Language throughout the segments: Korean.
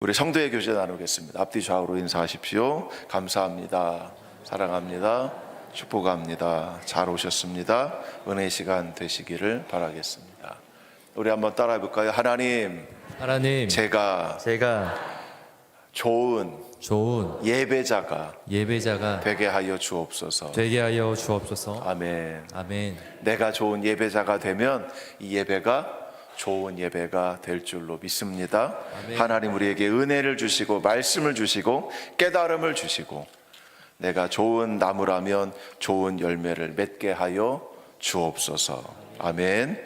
우리 성도의 교제 나누겠습니다. 앞뒤 좌우로 인사하십시오. 감사합니다. 사랑합니다. 축복합니다. 잘 오셨습니다. 은혜의 시간 되시기를 바라겠습니다. 우리 한번 따라해 볼까요? 하나님, 제가 좋은 예배자가 되게 하여 주옵소서. 아멘. 내가 좋은 예배자가 되면 이 예배가 좋은 예배가 될 줄로 믿습니다. 아멘. 하나님 우리에게 은혜를 주시고 말씀을 주시고 깨달음을 주시고 내가 좋은 나무라면 좋은 열매를 맺게 하여 주옵소서. 아멘.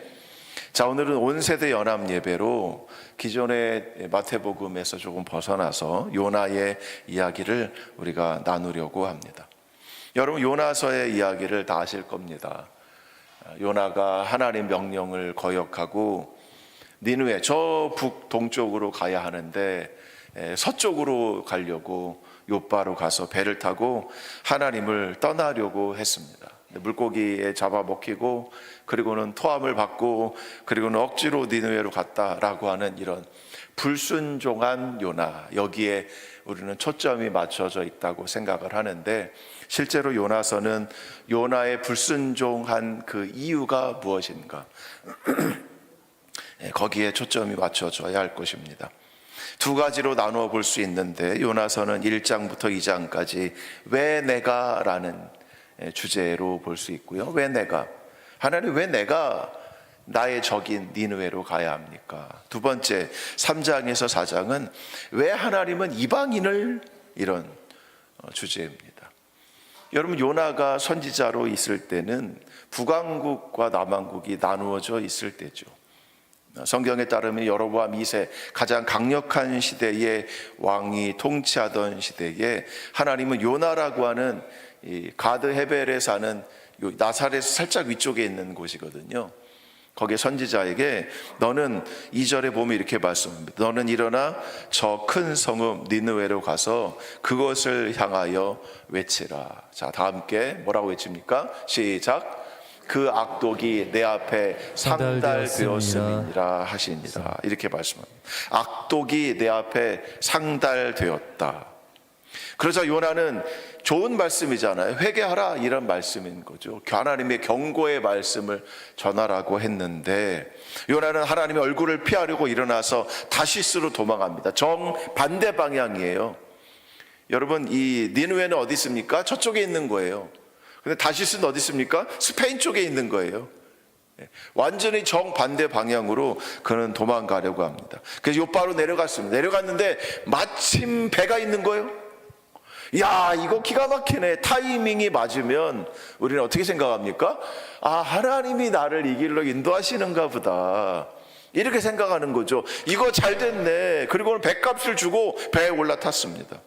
자, 오늘은 온세대 연합 예배로 기존의 마태복음에서 조금 벗어나서 요나의 이야기를 우리가 나누려고 합니다. 여러분, 요나서의 이야기를 다 아실 겁니다. 요나가 하나님 명령을 거역하고 니느웨 저 북동쪽으로 가야 하는데 서쪽으로 가려고 요바로 가서 배를 타고 하나님을 떠나려고 했습니다. 물고기에 잡아먹히고 그리고는 토함을 받고 그리고는 억지로 니느웨로 갔다라고 하는 이런 불순종한 요나, 여기에 우리는 초점이 맞춰져 있다고 생각을 하는데, 실제로 요나서는 요나의 불순종한 그 이유가 무엇인가 거기에 초점이 맞춰져야 할 것입니다. 두 가지로 나누어 볼 수 있는데, 요나서는 1장부터 2장까지 왜 내가 라는 주제로 볼 수 있고요. 왜 내가? 하나님, 왜 내가 나의 적인 니느웨로 가야 합니까? 두 번째 3장에서 4장은 왜 하나님은 이방인을, 이런 주제입니다. 여러분, 요나가 선지자로 있을 때는 북왕국과 남왕국이 나누어져 있을 때죠. 성경에 따르면 여로보암 2세 가장 강력한 시대에 왕이 통치하던 시대에 하나님은 요나라고 하는 이 가드 헤벨에 사는 나사렛 살짝 위쪽에 있는 곳이거든요. 거기에 선지자에게 너는 2절에 보면 이렇게 말씀합니다. 너는 일어나 저 큰 성읍 니느웨로 가서 그것을 향하여 외치라. 자, 다 함께 뭐라고 외칩니까? 시작. 그 악독이 내 앞에 상달되었음이니라 하시니라. 이렇게 말씀합니다. 악독이 내 앞에 상달되었다. 그러자 요나는 좋은 말씀이잖아요. 회개하라, 이런 말씀인 거죠. 하나님의 경고의 말씀을 전하라고 했는데 요나는 하나님의 얼굴을 피하려고 일어나서 다시스로 도망갑니다. 정반대 방향이에요. 여러분, 이 니느웨는 어디 있습니까? 저쪽에 있는 거예요. 근데 다시스는 어디 있습니까? 스페인 쪽에 있는 거예요. 완전히 정반대 방향으로 그는 도망가려고 합니다. 그래서 요바로 내려갔습니다. 내려갔는데 마침 배가 있는 거예요. 야, 이거 기가 막히네. 타이밍이 맞으면 우리는 어떻게 생각합니까? 아, 하나님이 나를 이 길로 인도하시는가 보다, 이렇게 생각하는 거죠. 이거 잘 됐네. 그리고는 배값을 주고 배에 올라탔습니다.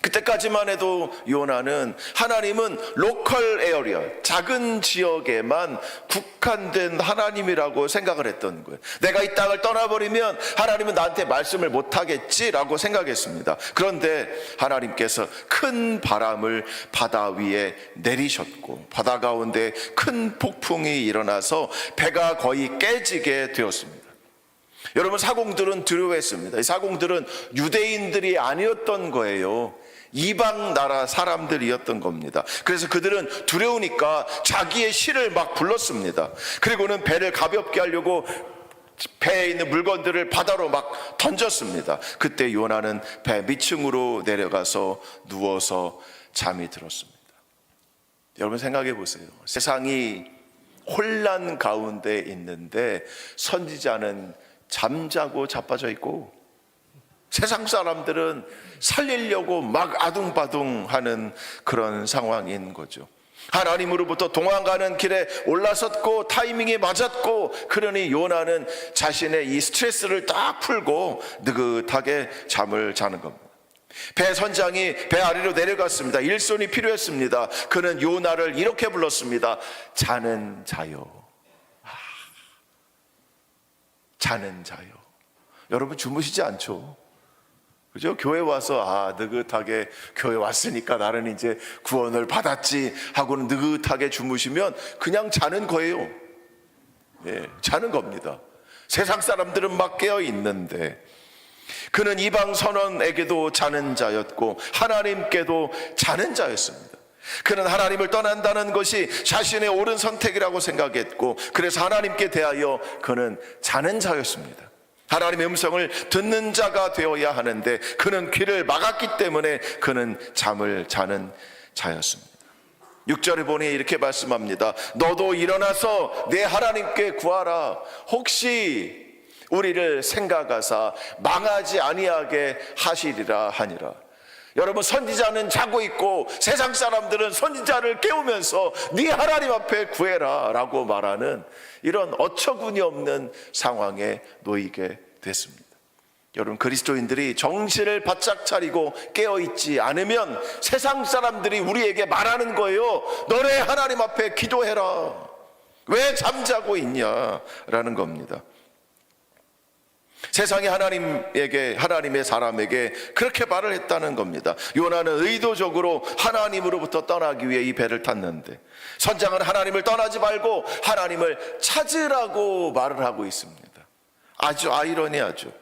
그때까지만 해도 요나는 하나님은 로컬 에어리어, 작은 지역에만 국한된 하나님이라고 생각을 했던 거예요. 내가 이 땅을 떠나버리면 하나님은 나한테 말씀을 못하겠지라고 생각했습니다. 그런데 하나님께서 큰 바람을 바다 위에 내리셨고 바다 가운데 큰 폭풍이 일어나서 배가 거의 깨지게 되었습니다. 여러분, 사공들은 두려워했습니다. 이 사공들은 유대인들이 아니었던 거예요. 이방 나라 사람들이었던 겁니다. 그래서 그들은 두려우니까 자기의 신을 막 불렀습니다. 그리고는 배를 가볍게 하려고 배에 있는 물건들을 바다로 막 던졌습니다. 그때 요나는 배 밑층으로 내려가서 누워서 잠이 들었습니다. 여러분, 생각해 보세요. 세상이 혼란 가운데 있는데 선지자는 잠자고 자빠져 있고 세상 사람들은 살리려고 막 아둥바둥하는 그런 상황인 거죠. 하나님으로부터 도망가는 길에 올라섰고 타이밍에 맞았고, 그러니 요나는 자신의 이 스트레스를 딱 풀고 느긋하게 잠을 자는 겁니다. 배 선장이 배 아래로 내려갔습니다. 일손이 필요했습니다. 그는 요나를 이렇게 불렀습니다. 자는 자요. 자는 자요. 여러분, 주무시지 않죠? 그죠? 교회 와서 느긋하게 교회 왔으니까 나는 이제 구원을 받았지 하고는 느긋하게 주무시면 그냥 자는 거예요. 자는 겁니다. 세상 사람들은 막 깨어 있는데 그는 이방 선원에게도 자는 자였고 하나님께도 자는 자였습니다. 그는 하나님을 떠난다는 것이 자신의 옳은 선택이라고 생각했고, 그래서 하나님께 대하여 그는 자는 자였습니다. 하나님의 음성을 듣는 자가 되어야 하는데 그는 귀를 막았기 때문에 그는 잠을 자는 자였습니다. 6절에 보니 이렇게 말씀합니다. 너도 일어나서 내 하나님께 구하라. 혹시 우리를 생각하사 망하지 아니하게 하시리라 하니라. 여러분, 선지자는 자고 있고 세상 사람들은 선지자를 깨우면서 네 하나님 앞에 구해라 라고 말하는 이런 어처구니 없는 상황에 놓이게 됐습니다. 여러분, 그리스도인들이 정신을 바짝 차리고 깨어있지 않으면 세상 사람들이 우리에게 말하는 거예요. 너네 하나님 앞에 기도해라. 왜 잠자고 있냐 라는 겁니다. 세상이 하나님의 사람에게 그렇게 말을 했다는 겁니다. 요나는 의도적으로 하나님으로부터 떠나기 위해 이 배를 탔는데, 선장은 하나님을 떠나지 말고 하나님을 찾으라고 말을 하고 있습니다. 아주 아이러니하죠.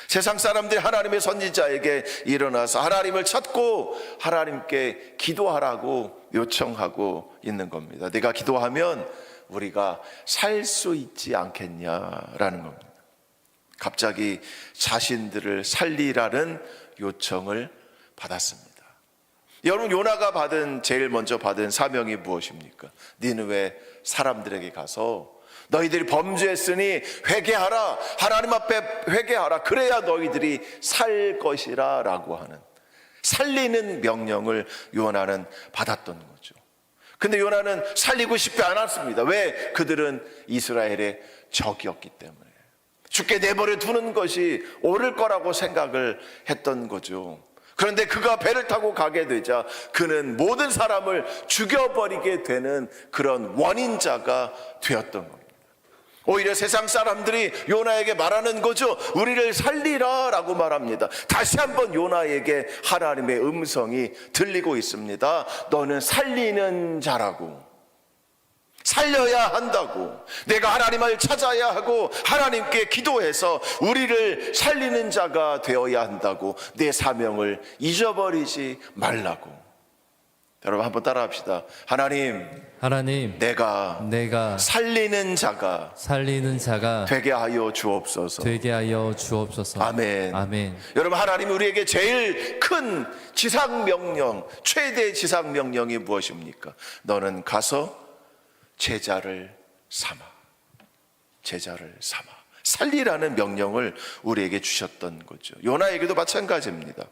세상 사람들이 하나님의 선지자에게 일어나서 하나님을 찾고 하나님께 기도하라고 요청하고 있는 겁니다. 네가 기도하면 우리가 살 수 있지 않겠냐라는 겁니다. 갑자기 자신들을 살리라는 요청을 받았습니다. 여러분, 요나가 제일 먼저 받은 사명이 무엇입니까? 니느웨 사람들에게 가서 너희들이 범죄했으니 회개하라, 하나님 앞에 회개하라, 그래야 너희들이 살 것이라 라고 하는 살리는 명령을 요나는 받았던 거죠. 근데 요나는 살리고 싶지 않았습니다. 왜? 그들은 이스라엘의 적이었기 때문에 죽게 내버려 두는 것이 옳을 거라고 생각을 했던 거죠. 그런데 그가 배를 타고 가게 되자 그는 모든 사람을 죽여버리게 되는 그런 원인자가 되었던 겁니다. 오히려 세상 사람들이 요나에게 말하는 거죠. 우리를 살리라 라고 말합니다. 다시 한번 요나에게 하나님의 음성이 들리고 있습니다. 너는 살리는 자라고, 살려야 한다고, 내가 하나님을 찾아야 하고 하나님께 기도해서 우리를 살리는 자가 되어야 한다고, 내 사명을 잊어버리지 말라고. 여러분, 한번 따라합시다. 하나님, 내가 살리는 자가 되게 하여 주옵소서. 아멘. 여러분, 하나님 우리에게 제일 큰 지상명령, 최대 지상명령이 무엇입니까? 너는 가서 제자를 삼아. 살리라는 명령을 우리에게 주셨던 거죠. 요나에게도 마찬가지입니다.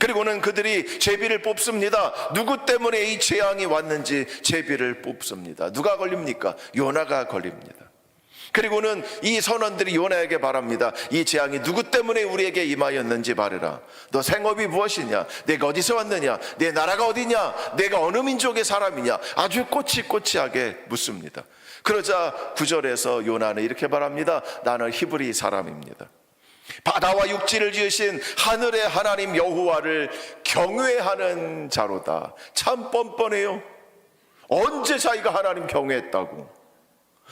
그리고는 그들이 제비를 뽑습니다. 누구 때문에 이 재앙이 왔는지 제비를 뽑습니다. 누가 걸립니까? 요나가 걸립니다. 그리고는 이 선원들이 요나에게 말합니다. 이 재앙이 누구 때문에 우리에게 임하였는지 말해라. 너 생업이 무엇이냐? 내가 어디서 왔느냐? 내 나라가 어디냐? 내가 어느 민족의 사람이냐? 아주 꼬치꼬치하게 묻습니다. 그러자 9절에서 요나는 이렇게 말합니다. 나는 히브리 사람입니다. 바다와 육지를 지으신 하늘의 하나님 여호와를 경외하는 자로다. 참 뻔뻔해요. 언제 자기가 하나님 경외했다고?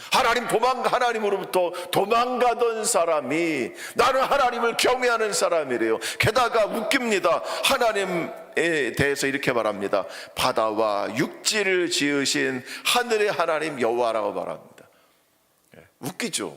하나님으로부터 도망가던 사람이 나는 하나님을 경외하는 사람이래요. 게다가 웃깁니다. 하나님에 대해서 이렇게 말합니다. 바다와 육지를 지으신 하늘의 하나님 여호와라고 말합니다. 웃기죠.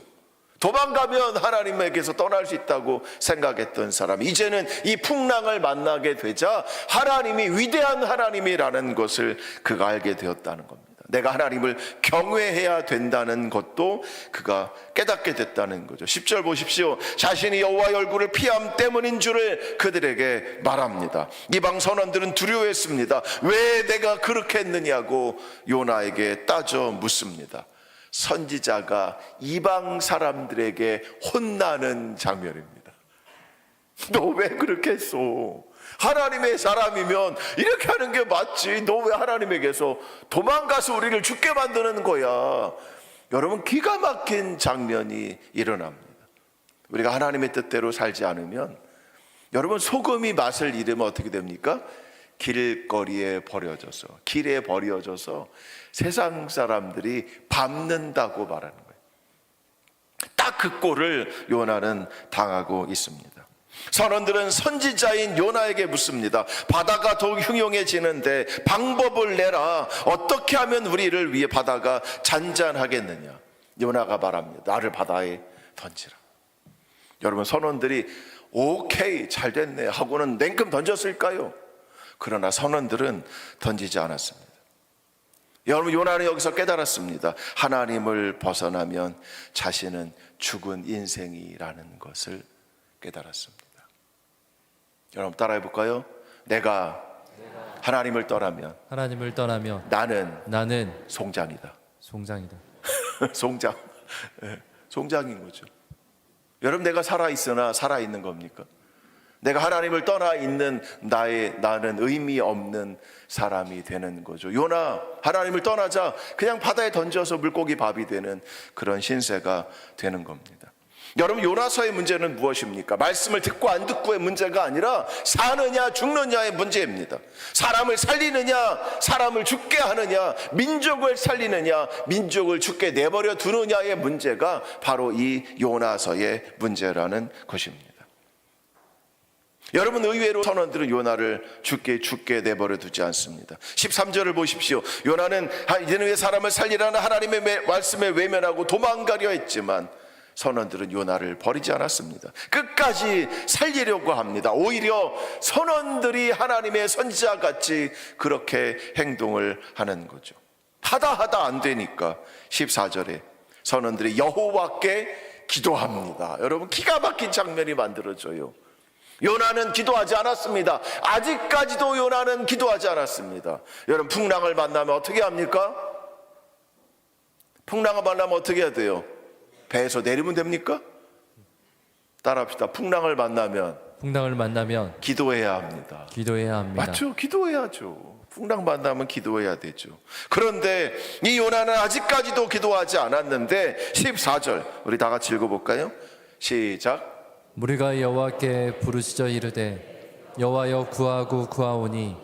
도망가면 하나님에게서 떠날 수 있다고 생각했던 사람, 이제는 이 풍랑을 만나게 되자 하나님이 위대한 하나님이라는 것을 그가 알게 되었다는 겁니다. 내가 하나님을 경외해야 된다는 것도 그가 깨닫게 됐다는 거죠. 10절 보십시오. 자신이 여호와의 얼굴을 피함 때문인 줄을 그들에게 말합니다. 이방 선원들은 두려워했습니다. 왜 내가 그렇게 했느냐고 요나에게 따져 묻습니다. 선지자가 이방 사람들에게 혼나는 장면입니다. 너 왜 그렇게 했어? 하나님의 사람이면 이렇게 하는 게 맞지. 너 왜 하나님에게서 도망가서 우리를 죽게 만드는 거야? 여러분, 기가 막힌 장면이 일어납니다. 우리가 하나님의 뜻대로 살지 않으면, 여러분, 소금이 맛을 잃으면 어떻게 됩니까? 길에 버려져서 세상 사람들이 밟는다고 말하는 거예요. 딱 그 꼴을 요나는 당하고 있습니다. 선원들은 선지자인 요나에게 묻습니다. 바다가 더욱 흉흉해지는데 방법을 내라. 어떻게 하면 우리를 위해 바다가 잔잔하겠느냐. 요나가 말합니다. 나를 바다에 던지라. 여러분, 선원들이 오케이 잘 됐네 하고는 냉큼 던졌을까요? 그러나 선원들은 던지지 않았습니다. 여러분, 요나는 여기서 깨달았습니다. 하나님을 벗어나면 자신은 죽은 인생이라는 것을 깨달았습니다. 여러분, 따라해 볼까요? 내가 하나님을 떠나면 나는 송장이다. 송장. 송장인 거죠. 여러분, 내가 살아있으나 살아있는 겁니까? 내가 하나님을 떠나 있는 나는 의미 없는 사람이 되는 거죠. 요나, 하나님을 떠나자 그냥 바다에 던져서 물고기 밥이 되는 그런 신세가 되는 겁니다. 여러분, 요나서의 문제는 무엇입니까? 말씀을 듣고 안 듣고의 문제가 아니라 사느냐 죽느냐의 문제입니다. 사람을 살리느냐, 사람을 죽게 하느냐, 민족을 살리느냐, 민족을 죽게 내버려 두느냐의 문제가 바로 이 요나서의 문제라는 것입니다. 여러분, 의외로 선원들은 요나를 죽게 내버려 두지 않습니다. 13절을 보십시오. 요나는 니느웨 사람을 살리라는 하나님의 말씀에 외면하고 도망가려 했지만 선원들은 요나를 버리지 않았습니다. 끝까지 살리려고 합니다. 오히려 선원들이 하나님의 선지자같이 그렇게 행동을 하는 거죠. 하다 안 되니까 14절에 선원들이 여호와께 기도합니다. 여러분, 기가 막힌 장면이 만들어져요. 요나는 기도하지 않았습니다. 아직까지도 요나는 기도하지 않았습니다. 여러분, 풍랑을 만나면 어떻게 합니까? 풍랑을 만나면 어떻게 해야 돼요? 배에서 내리면 됩니까? 따라합시다. 풍랑을 만나면 기도해야 합니다. 맞죠? 기도해야죠. 풍랑 만나면 기도해야 되죠. 그런데 이 요나는 아직까지도 기도하지 않았는데 14절 우리 다 같이 읽어볼까요? 시작. 우리가 여호와께 부르짖어 이르되 여호와여 구하오니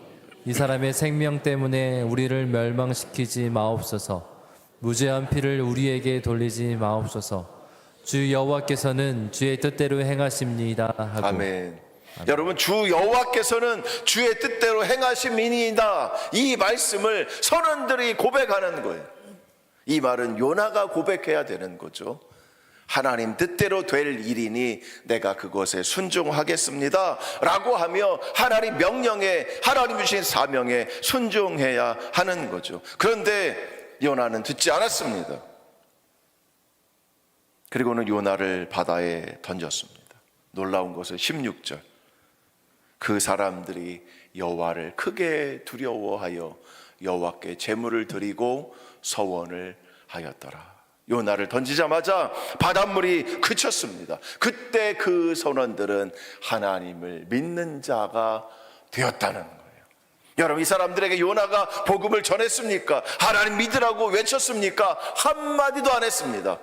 이 사람의 생명 때문에 우리를 멸망시키지 마옵소서. 무죄한 피를 우리에게 돌리지 마옵소서. 주 여호와께서는 주의 뜻대로 행하십니다 하고. 아멘. 여러분, 주 여호와께서는 주의 뜻대로 행하심이니이다. 이 말씀을 선원들이 고백하는 거예요. 이 말은 요나가 고백해야 되는 거죠. 하나님 뜻대로 될 일이니 내가 그것에 순종하겠습니다 라고 하며 하나님 명령에, 하나님 주신 사명에 순종해야 하는 거죠. 그런데 요나는 듣지 않았습니다. 그리고는 요나를 바다에 던졌습니다. 놀라운 것은 16절. 그 사람들이 여호와를 크게 두려워하여 여호와께 제물을 드리고 서원을 하였더라. 요나를 던지자마자 바닷물이 그쳤습니다. 그때 그 선원들은 하나님을 믿는 자가 되었다는 거예요. 여러분, 이 사람들에게 요나가 복음을 전했습니까? 하나님 믿으라고 외쳤습니까? 한마디도 안 했습니다.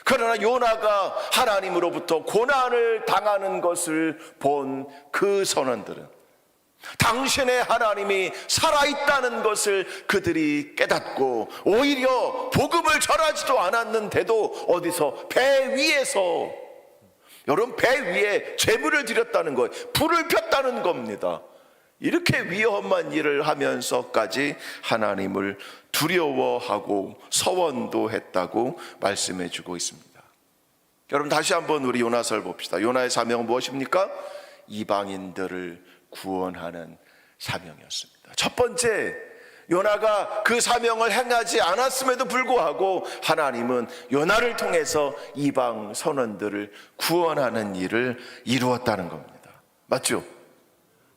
그러나 요나가 하나님으로부터 고난을 당하는 것을 본 그 선원들은 당신의 하나님이 살아있다는 것을 그들이 깨닫고 오히려 복음을 전하지도 않았는데도 어디서 배 위에서, 여러분, 배 위에 제물을 드렸다는 거예요. 불을 폈다는 겁니다. 이렇게 위험한 일을 하면서까지 하나님을 두려워하고 서원도 했다고 말씀해 주고 있습니다. 여러분, 다시 한번 우리 요나서를 봅시다. 요나의 사명은 무엇입니까? 이방인들을 구원하는 사명이었습니다. 첫 번째, 요나가 그 사명을 행하지 않았음에도 불구하고 하나님은 요나를 통해서 이방 선원들을 구원하는 일을 이루었다는 겁니다. 맞죠?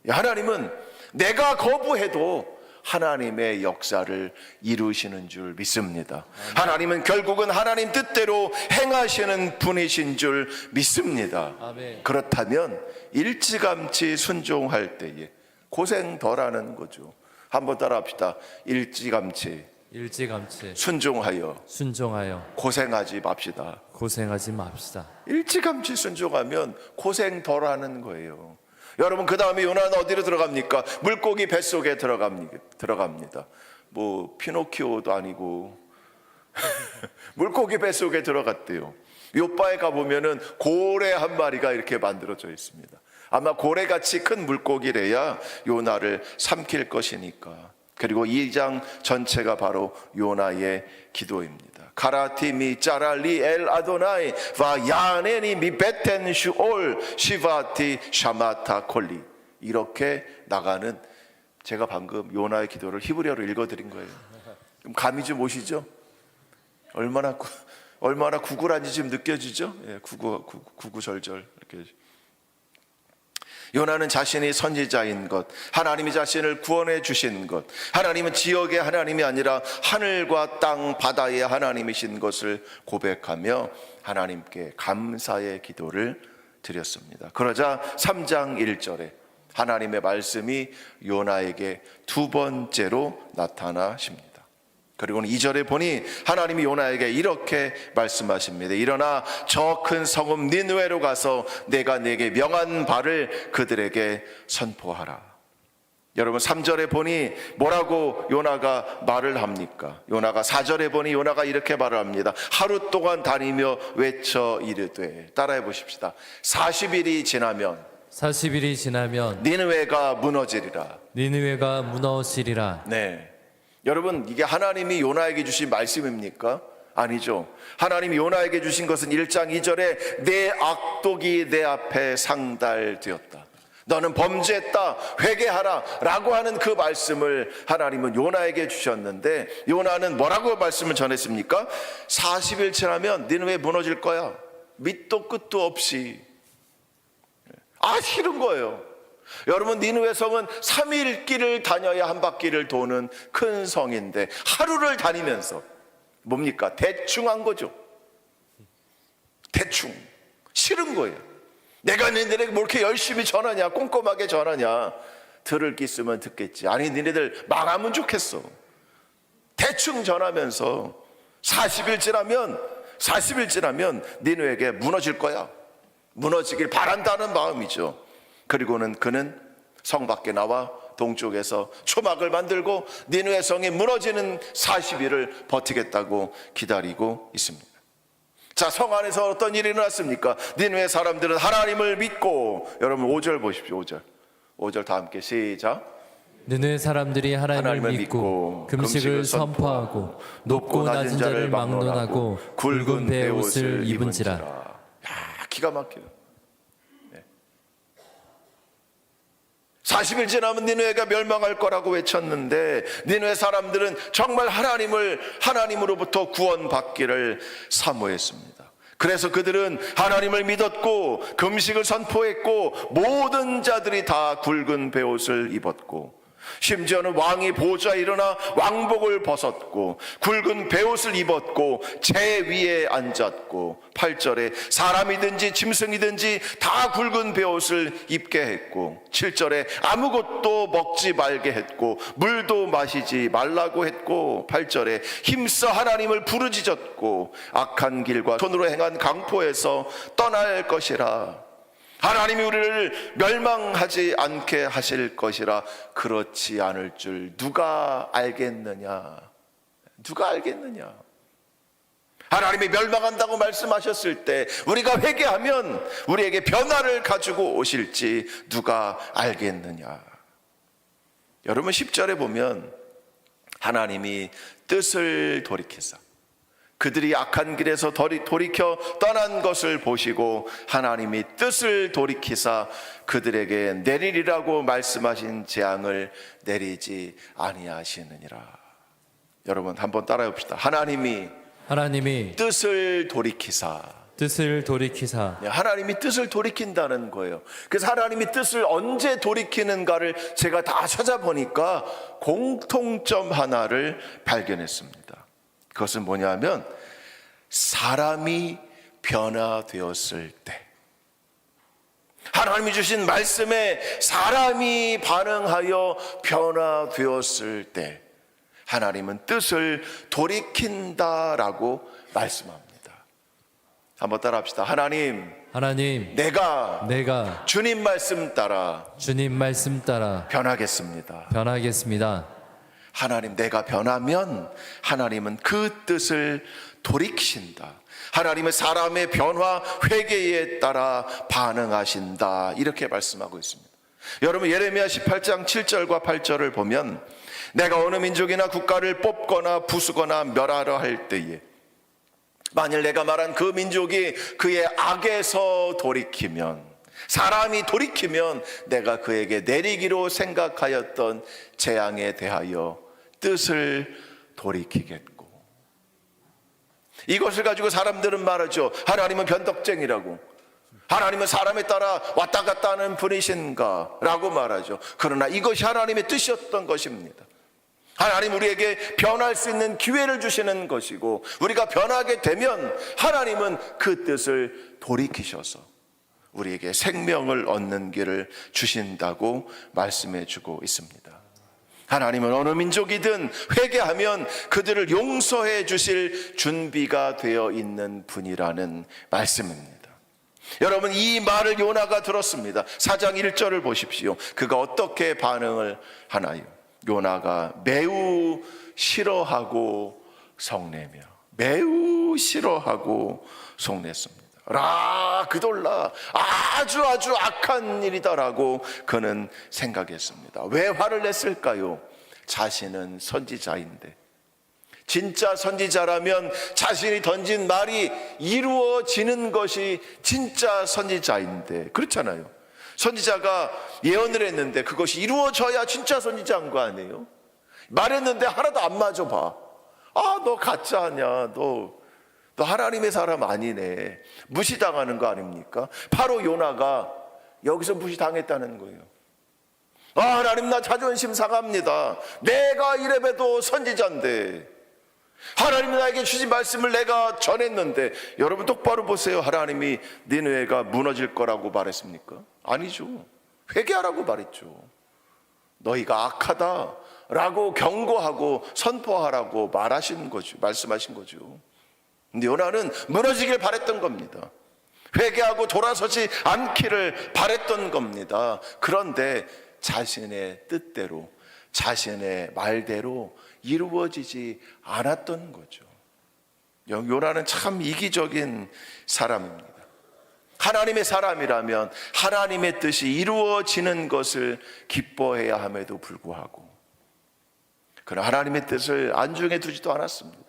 하나님은 내가 거부해도 하나님의 역사를 이루시는 줄 믿습니다. 하나님은 결국은 하나님 뜻대로 행하시는 분이신 줄 믿습니다. 아멘. 그렇다면 일찌감치 순종할 때에 고생 덜하는 거죠. 한번 따라합시다. 일찌감치 순종하여 고생하지 맙시다. 일찌감치 순종하면 고생 덜하는 거예요. 여러분, 그 다음에 요나는 어디로 들어갑니까? 물고기 뱃속에 들어갑니다. 뭐 피노키오도 아니고 물고기 뱃속에 들어갔대요. 요바에 가보면은 고래 한 마리가 이렇게 만들어져 있습니다. 아마 고래같이 큰 물고기래야 요나를 삼킬 것이니까. 그리고 2장 전체가 바로 요나의 기도입니다. 가라티 미 짜랄리 엘 아도나이 와 야네니 미 베텐 슈올 시바티 샤마타 콜리. 이렇게 나가는, 제가 방금 요나의 기도를 히브리어로 읽어드린 거예요. 좀 감이 좀 오시죠? 얼마나 구구란지 지금 느껴지죠? 예, 구구절절 이렇게. 요나는 자신이 선지자인 것, 하나님이 자신을 구원해 주신 것, 하나님은 지역의 하나님이 아니라 하늘과 땅 바다의 하나님이신 것을 고백하며 하나님께 감사의 기도를 드렸습니다. 그러자 3장 1절에 하나님의 말씀이 요나에게 두 번째로 나타나십니다. 그리고는 2절에 보니 하나님이 요나에게 이렇게 말씀하십니다. 일어나 저 큰 성읍 니느웨로 가서 내가 네게 명한 바를 그들에게 선포하라. 여러분 3절에 보니 뭐라고 요나가 말을 합니까? 요나가 4절에 보니 요나가 이렇게 말을 합니다. 하루 동안 다니며 외쳐 이르되, 따라해 보십시다. 40일이 지나면 니느웨가 무너지리라. 니느웨가 무너지리라. 네. 여러분, 이게 하나님이 요나에게 주신 말씀입니까? 아니죠. 하나님이 요나에게 주신 것은 1장 2절에 내 악독이 내 앞에 상달되었다, 너는 범죄했다, 회개하라 라고 하는 그 말씀을 하나님은 요나에게 주셨는데, 요나는 뭐라고 말씀을 전했습니까? 40일 지나면 니느웨 무너질 거야. 밑도 끝도 없이. 싫은 거예요. 여러분, 니느웨 성은 3일 길을 다녀야 한 바퀴를 도는 큰 성인데 하루를 다니면서 뭡니까? 대충 한 거죠. 대충. 싫은 거예요. 내가 너희들에게 뭐 이렇게 열심히 전하냐, 꼼꼼하게 전하냐. 들을 기 있으면 듣겠지. 아니, 너희들 망하면 좋겠어. 대충 전하면서 40일 지나면 니느웨에게 무너질 거야. 무너지길 바란다는 마음이죠. 그리고는 그는 성 밖에 나와 동쪽에서 초막을 만들고 니느웨 성이 무너지는 40일을 버티겠다고 기다리고 있습니다. 자, 성 안에서 어떤 일이 일어났습니까? 니느웨 사람들은 하나님을 믿고, 여러분 5절 보십시오. 5절 다 함께 시작. 느느웨 사람들이 하나님을 믿고 금식을 선포하고 높고 낮은 자를 막론하고 굵은 베옷을 입은지라. 기가 막혀요. 40일 지나면 니느웨가 멸망할 거라고 외쳤는데, 니느웨 사람들은 정말 하나님으로부터 구원받기를 사모했습니다. 그래서 그들은 하나님을 믿었고 금식을 선포했고 모든 자들이 다 굵은 베옷을 입었고, 심지어는 왕이 보좌에 일어나 왕복을 벗었고 굵은 베옷을 입었고 제 위에 앉았고, 8절에 사람이든지 짐승이든지 다 굵은 베옷을 입게 했고, 7절에 아무것도 먹지 말게 했고 물도 마시지 말라고 했고, 8절에 힘써 하나님을 부르짖었고 악한 길과 손으로 행한 강포에서 떠날 것이라. 하나님이 우리를 멸망하지 않게 하실 것이라. 그렇지 않을 줄 누가 알겠느냐. 누가 알겠느냐. 하나님이 멸망한다고 말씀하셨을 때 우리가 회개하면 우리에게 변화를 가지고 오실지 누가 알겠느냐. 여러분 10절에 보면 하나님이 뜻을 돌이키사, 그들이 악한 길에서 돌이켜 떠난 것을 보시고 하나님이 뜻을 돌이키사 그들에게 내리리라고 말씀하신 재앙을 내리지 아니하시느니라. 여러분 한번 따라해 봅시다. 하나님이 뜻을 돌이키사. 하나님이 뜻을 돌이킨다는 거예요. 그래서 하나님이 뜻을 언제 돌이키는가를 제가 다 찾아보니까 공통점 하나를 발견했습니다. 그것은 뭐냐면 사람이 변화되었을 때, 하나님이 주신 말씀에 사람이 반응하여 변화되었을 때 하나님은 뜻을 돌이킨다라고 말씀합니다. 한번 따라합시다. 하나님, 내가 주님 말씀 따라 변하겠습니다. 하나님, 내가 변하면 하나님은 그 뜻을 돌이키신다. 하나님은 사람의 변화, 회개에 따라 반응하신다. 이렇게 말씀하고 있습니다. 여러분, 예레미야 18장 7절과 8절을 보면 내가 어느 민족이나 국가를 뽑거나 부수거나 멸하려 할 때에 만일 내가 말한 그 민족이 그의 악에서 돌이키면, 사람이 돌이키면 내가 그에게 내리기로 생각하였던 재앙에 대하여 뜻을 돌이키겠고. 이것을 가지고 사람들은 말하죠. 하나님은 변덕쟁이라고, 하나님은 사람에 따라 왔다 갔다 하는 분이신가 라고 말하죠. 그러나 이것이 하나님의 뜻이었던 것입니다. 하나님 우리에게 변할 수 있는 기회를 주시는 것이고, 우리가 변하게 되면 하나님은 그 뜻을 돌이키셔서 우리에게 생명을 얻는 길을 주신다고 말씀해 주고 있습니다. 하나님은 어느 민족이든 회개하면 그들을 용서해 주실 준비가 되어 있는 분이라는 말씀입니다. 여러분, 이 말을 요나가 들었습니다. 4장 1절을 보십시오. 그가 어떻게 반응을 하나요? 요나가 매우 싫어하고 성내며, 매우 싫어하고 성냈습니다. 그돌라, 아주 악한 일이다라고 그는 생각했습니다. 왜 화를 냈을까요? 자신은 선지자인데, 진짜 선지자라면 자신이 던진 말이 이루어지는 것이 진짜 선지자인데, 그렇잖아요. 선지자가 예언을 했는데 그것이 이루어져야 진짜 선지자인 거 아니에요? 말했는데 하나도 안 맞아 봐. 너 가짜냐, 너 하나님의 사람 아니네, 무시당하는 거 아닙니까? 바로 요나가 여기서 무시당했다는 거예요. 하나님, 나 자존심 상합니다. 내가 이래봬도 선지자인데, 하나님이 나에게 주신 말씀을 내가 전했는데. 여러분 똑바로 보세요. 하나님이 니느웨가 무너질 거라고 말했습니까? 아니죠. 회개하라고 말했죠. 너희가 악하다라고 경고하고 선포하라고 말하신 거죠. 말씀하신 거죠. 근데 요나는 무너지길 바랬던 겁니다. 회개하고 돌아서지 않기를 바랬던 겁니다. 그런데 자신의 뜻대로, 자신의 말대로 이루어지지 않았던 거죠. 요나는 참 이기적인 사람입니다. 하나님의 사람이라면 하나님의 뜻이 이루어지는 것을 기뻐해야 함에도 불구하고, 그러나 하나님의 뜻을 안중에 두지도 않았습니다.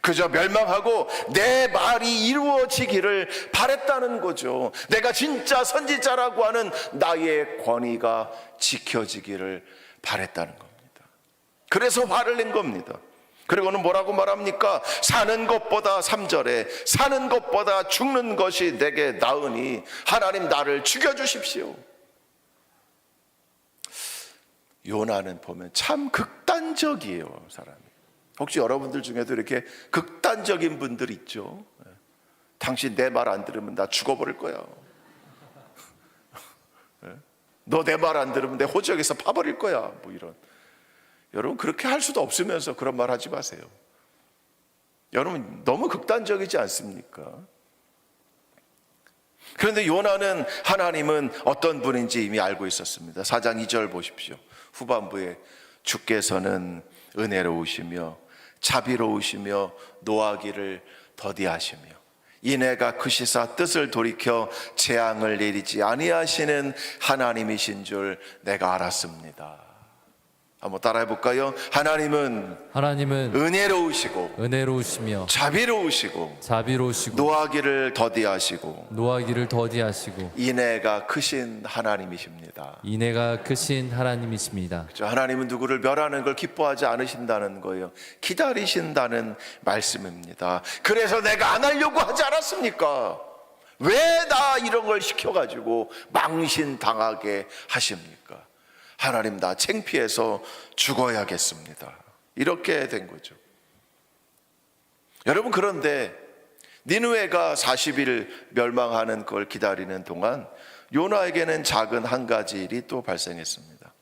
그저 멸망하고 내 말이 이루어지기를 바랬다는 거죠. 내가 진짜 선지자라고 하는 나의 권위가 지켜지기를 바랬다는 겁니다. 그래서 화를 낸 겁니다. 그리고는 뭐라고 말합니까? 사는 것보다, 3절에 사는 것보다 죽는 것이 내게 나으니 하나님 나를 죽여주십시오. 요나는 보면 참 극단적이에요, 사람이. 혹시 여러분들 중에도 이렇게 극단적인 분들 있죠? 당신 내 말 안 들으면 나 죽어버릴 거야. 너 내 말 안 들으면 내 호적에서 파버릴 거야. 뭐 이런. 여러분, 그렇게 할 수도 없으면서 그런 말 하지 마세요. 여러분, 너무 극단적이지 않습니까? 그런데 요나는 하나님은 어떤 분인지 이미 알고 있었습니다. 4장 2절 보십시오. 후반부에 주께서는 은혜로우시며 자비로우시며 노하기를 더디하시며 이내가 크시사 뜻을 돌이켜 재앙을 내리지 아니하시는 하나님이신 줄 내가 알았습니다. 한번 따라해 볼까요? 하나님은 은혜로우시고 자비로우시고 노하기를 더디하시고 인애가 크신 하나님이십니다. 그렇죠? 하나님은 누구를 멸하는 걸 기뻐하지 않으신다는 거예요. 기다리신다는 말씀입니다. 그래서 내가 안 하려고 하지 않았습니까? 왜 나 이런 걸 시켜가지고 망신당하게 하십니까? 하나님, 나 창피해서 죽어야겠습니다. 이렇게 된 거죠. 여러분, 그런데 니느웨가 40일 멸망하는 걸 기다리는 동안 요나에게는 작은 한 가지 일이 또 발생했습니다.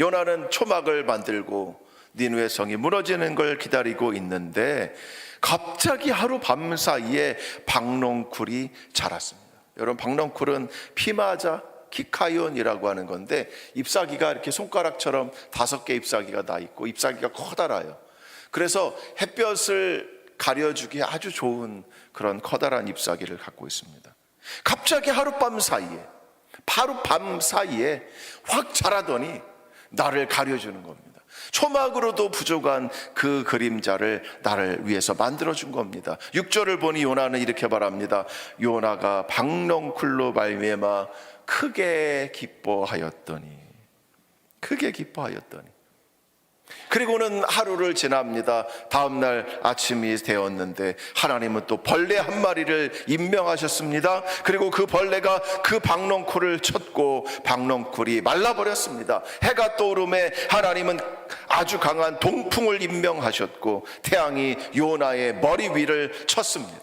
요나는 초막을 만들고 니느웨 성이 무너지는 걸 기다리고 있는데 갑자기 하루 밤 사이에 박농쿨이 자랐습니다. 여러분, 박농쿨은 피마자, 키카이온이라고 하는 건데, 잎사귀가 이렇게 손가락처럼 5개 잎사귀가 나 있고 잎사귀가 커다라요. 그래서 햇볕을 가려주기에 아주 좋은 그런 커다란 잎사귀를 갖고 있습니다. 갑자기 하룻밤 사이에 확 자라더니 나를 가려주는 겁니다. 초막으로도 부족한 그 그림자를 나를 위해서 만들어준 겁니다. 6절을 보니 요나는 이렇게 말합니다. 요나가 박넝쿨로 말미암아 크게 기뻐하였더니. 그리고는 하루를 지납니다. 다음날 아침이 되었는데 하나님은 또 벌레 한 마리를 임명하셨습니다. 그리고 그 벌레가 그 박넝쿨을 쳤고 박넝쿨이 말라버렸습니다. 해가 떠오름에 하나님은 아주 강한 동풍을 임명하셨고 태양이 요나의 머리 위를 쳤습니다.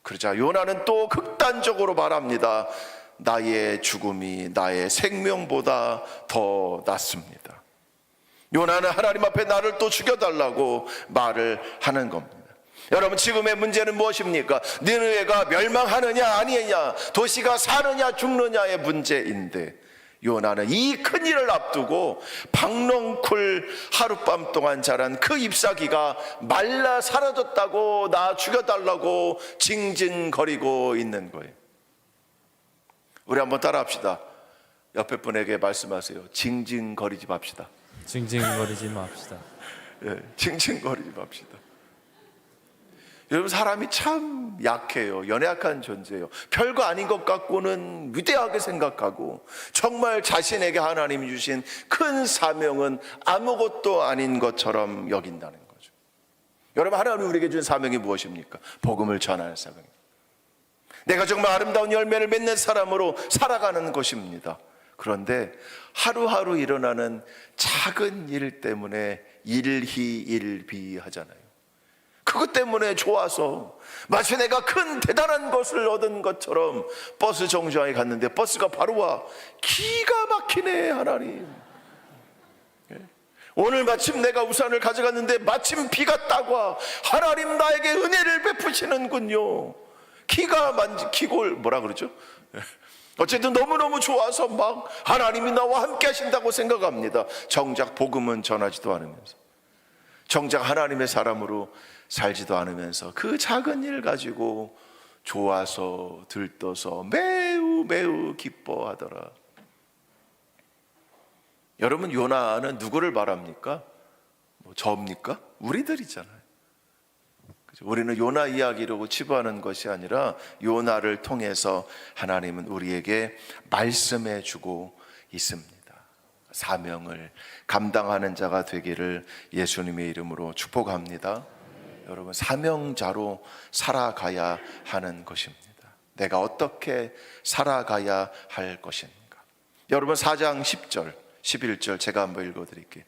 그러자 요나는 또 극단적으로 말합니다. 나의 죽음이 나의 생명보다 더 낫습니다. 요나는 하나님 앞에 나를 또 죽여달라고 말을 하는 겁니다. 여러분, 지금의 문제는 무엇입니까? 니느웨가 멸망하느냐 아니냐, 도시가 사느냐 죽느냐의 문제인데, 요나는 이 큰일을 앞두고 박넝쿨 하룻밤 동안 자란 그 잎사귀가 말라 사라졌다고 나 죽여달라고 징징거리고 있는 거예요. 우리 한번 따라합시다. 옆에 분에게 말씀하세요. 징징거리지 맙시다. 징징거리지 맙시다. 징징거리지 맙시다. 여러분, 사람이 참 약해요. 연약한 존재예요. 별거 아닌 것 같고는 위대하게 생각하고, 정말 자신에게 하나님이 주신 큰 사명은 아무것도 아닌 것처럼 여긴다는 거죠. 여러분, 하나님이 우리에게 준 사명이 무엇입니까? 복음을 전하는 사명입니다. 내가 정말 아름다운 열매를 맺는 사람으로 살아가는 것입니다. 그런데 하루하루 일어나는 작은 일 때문에 일희일비하잖아요. 그것 때문에 좋아서 마치 내가 큰 대단한 것을 얻은 것처럼 버스 정류장에 갔는데 버스가 바로 와. 기가 막히네 하나님. 오늘 마침 내가 우산을 가져갔는데 마침 비가 딱 와. 하나님 나에게 은혜를 베푸시는군요. 기가 막히고 뭐라 그러죠? 어쨌든 너무너무 좋아서 막 하나님이 나와 함께 하신다고 생각합니다. 정작 복음은 전하지도 않으면서, 정작 하나님의 사람으로 살지도 않으면서 그 작은 일 가지고 좋아서 들떠서 매우 기뻐하더라. 여러분, 요나는 누구를 말합니까? 저입니까? 우리들이잖아요. 우리는 요나 이야기로 치부하는 것이 아니라 요나를 통해서 하나님은 우리에게 말씀해 주고 있습니다. 사명을 감당하는 자가 되기를 예수님의 이름으로 축복합니다. 여러분, 사명자로 살아가야 하는 것입니다. 내가 어떻게 살아가야 할 것인가? 여러분, 4장 10절 11절 제가 한번 읽어드릴게요.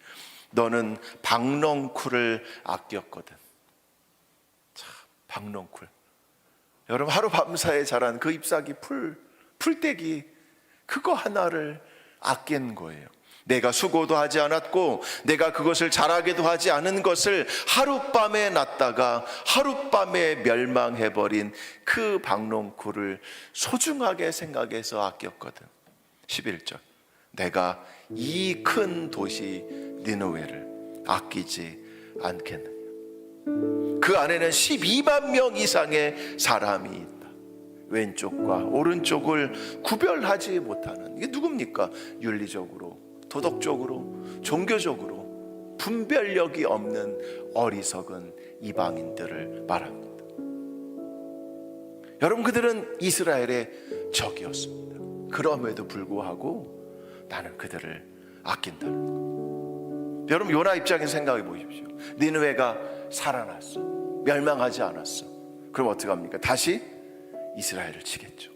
너는 박넝쿨을 아꼈거든. 박넝쿨, 여러분, 하루 밤사이에 자란 그 잎사귀 풀떼기 그거 하나를 아낀 거예요. 내가 수고도 하지 않았고 내가 그것을 자라게도 하지 않은 것을 하룻밤에 났다가 하룻밤에 멸망해버린 그 박넝쿨을 소중하게 생각해서 아꼈거든. 11절, 내가 이 큰 도시 니느웨를 아끼지 않겠느냐. 그 안에는 12만 명 이상의 사람이 있다. 왼쪽과 오른쪽을 구별하지 못하는, 이게 누굽니까? 윤리적으로, 도덕적으로, 종교적으로 분별력이 없는 어리석은 이방인들을 말합니다. 여러분, 그들은 이스라엘의 적이었습니다. 그럼에도 불구하고 나는 그들을 아낀다는 것. 여러분, 요나 입장에서 생각해 보십시오. 니느웨가 살아났어, 멸망하지 않았어. 그럼 어떡합니까? 다시 이스라엘을 치겠죠.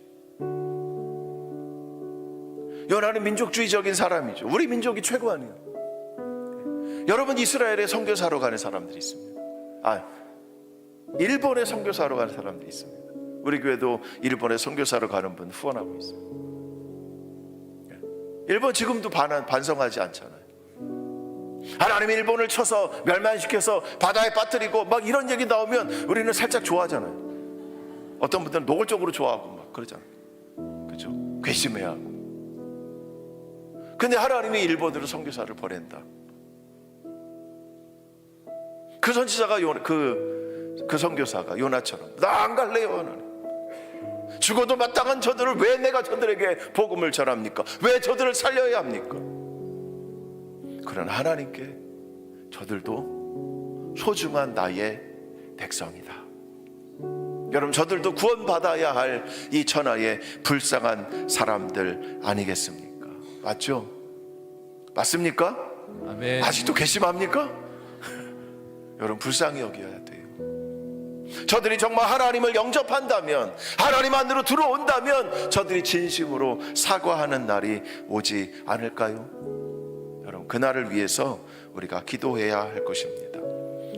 요나는 민족주의적인 사람이죠. 우리 민족이 최고 아니에요. 여러분, 이스라엘에 선교사로 가는 사람들이 있습니다. 일본에 선교사로 가는 사람들이 있습니다. 우리 교회도 일본에 선교사로 가는 분 후원하고 있습니다. 일본 지금도 반성하지 않잖아요. 하나님이 일본을 쳐서 멸망시켜서 바다에 빠뜨리고 막 이런 얘기 나오면 우리는 살짝 좋아하잖아요. 어떤 분들은 노골적으로 좋아하고 막 그러잖아요. 그죠? 괘씸해하고. 근데 하나님이 일본으로 선교사를 보낸다. 그 선지자가 그 선교사가 요나처럼 나 안 갈래요 하나님. 죽어도 마땅한 저들을 왜 내가 저들에게 복음을 전합니까? 왜 저들을 살려야 합니까? 그런 하나님께 저들도 소중한 나의 백성이다. 여러분, 저들도 구원받아야 할 이 천하의 불쌍한 사람들 아니겠습니까? 맞죠? 맞습니까? 아멘. 아직도 괘씸합니까? 여러분, 불쌍히 여겨야 돼요. 저들이 정말 하나님을 영접한다면, 하나님 안으로 들어온다면 저들이 진심으로 사과하는 날이 오지 않을까요? 여러분, 그날을 위해서 우리가 기도해야 할 것입니다.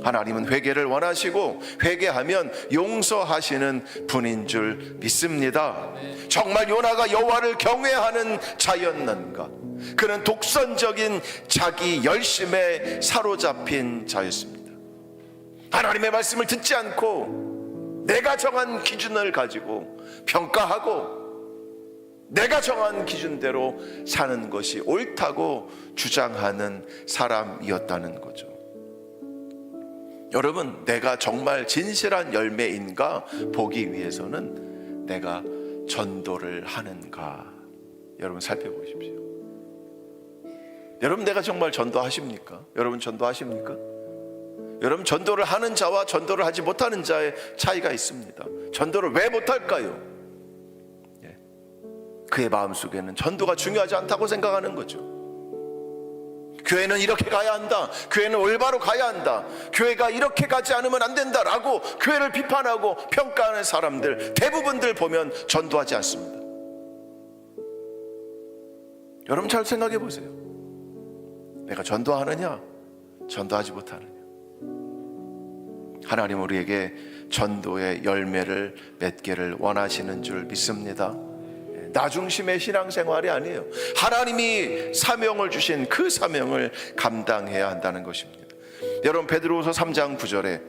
하나님은 회개를 원하시고 회개하면 용서하시는 분인 줄 믿습니다. 정말 요나가 여호와를 경외하는 자였는가? 그는 독선적인 자기 열심에 사로잡힌 자였습니다. 하나님의 말씀을 듣지 않고 내가 정한 기준을 가지고 평가하고 내가 정한 기준대로 사는 것이 옳다고 주장하는 사람이었다는 거죠. 여러분, 내가 정말 진실한 열매인가 보기 위해서는 내가 전도를 하는가, 여러분 살펴보십시오. 여러분, 내가 정말 전도하십니까? 여러분 전도하십니까? 여러분, 전도를 하는 자와 전도를 하지 못하는 자의 차이가 있습니다. 전도를 왜 못할까요? 그의 마음속에는 전도가 중요하지 않다고 생각하는 거죠. 교회는 이렇게 가야 한다, 교회는 올바로 가야 한다, 교회가 이렇게 가지 않으면 안 된다라고 교회를 비판하고 평가하는 사람들 대부분들 보면 전도하지 않습니다. 여러분, 잘 생각해 보세요. 내가 전도하느냐, 전도하지 못하느냐. 하나님 우리에게 전도의 열매를 맺기를 원하시는 줄 믿습니다. 나 중심의 신앙생활이 아니에요. 하나님이 사명을 주신 그 사명을 감당해야 한다는 것입니다. 여러분, 베드로후서 3장 9절에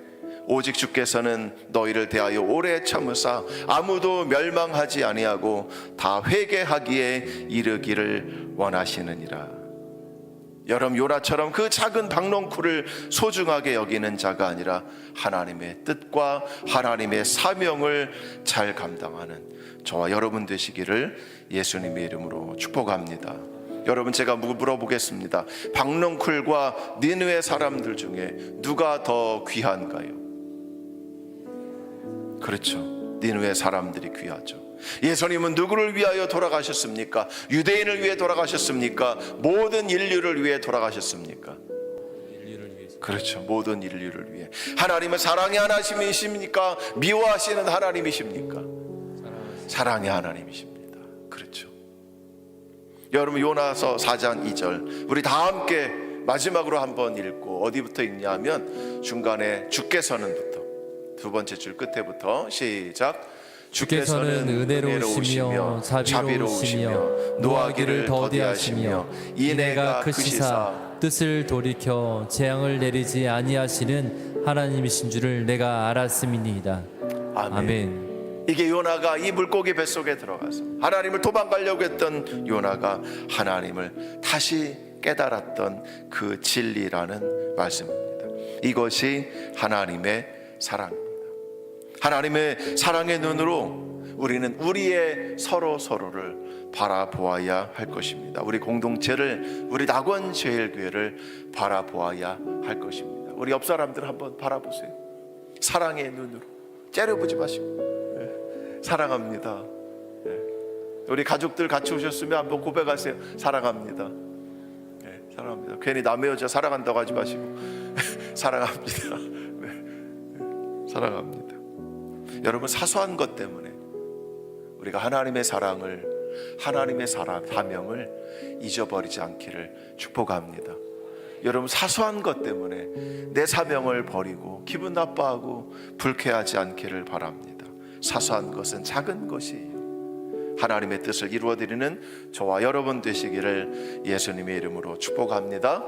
오직 주께서는 너희를 대하여 오래 참으사 아무도 멸망하지 아니하고 다 회개하기에 이르기를 원하시느니라. 여러분, 요나처럼 그 작은 박농쿨을 소중하게 여기는 자가 아니라 하나님의 뜻과 하나님의 사명을 잘 감당하는 저와 여러분 되시기를 예수님의 이름으로 축복합니다. 여러분, 제가 물어보겠습니다. 박농쿨과 니느웨 사람들 중에 누가 더 귀한가요? 그렇죠, 니느웨 사람들이 귀하죠. 예수님은 누구를 위하여 돌아가셨습니까? 유대인을 위해 돌아가셨습니까? 모든 인류를 위해 돌아가셨습니까? 그렇죠, 모든 인류를 위해. 하나님은 사랑의 하나님이십니까? 미워하시는 하나님이십니까? 사랑의 하나님이십니다. 그렇죠. 여러분, 요나서 4장 2절 우리 다 함께 마지막으로 한번 읽고, 어디부터 읽냐면 중간에 주께서는부터, 두 번째 줄 끝에부터 시작. 주께서는 은혜로우시며 자비로우시며 노하기를 더디하시며 이내가 크시사 뜻을 돌이켜 재앙을 내리지 아니하시는 하나님이신 줄을 내가 알았음이니이다. 아멘. 이게 요나가 이 물고기 뱃속에 들어가서 하나님을 도망가려고 했던 요나가 하나님을 다시 깨달았던 그 진리라는 말씀입니다. 이것이 하나님의 사랑입니다. 하나님의 사랑의 눈으로 우리는 우리의 서로를 바라보아야 할 것입니다. 우리 공동체를, 우리 낙원제일교회를 바라보아야 할 것입니다. 우리 옆 사람들 한번 바라보세요. 사랑의 눈으로 째려보지 마시고. 사랑합니다. 우리 가족들 같이 오셨으면 한번 고백하세요. 사랑합니다. 사랑합니다. 괜히 남의 여자 사랑한다고 하지 마시고 사랑합니다. 사랑합니다. 여러분, 사소한 것 때문에 우리가 하나님의 사랑을, 하나님의 사명을 잊어버리지 않기를 축복합니다. 여러분, 사소한 것 때문에 내 사명을 버리고 기분 나빠하고 불쾌하지 않기를 바랍니다. 사소한 것은 작은 것이에요. 하나님의 뜻을 이루어드리는 저와 여러분 되시기를 예수님의 이름으로 축복합니다.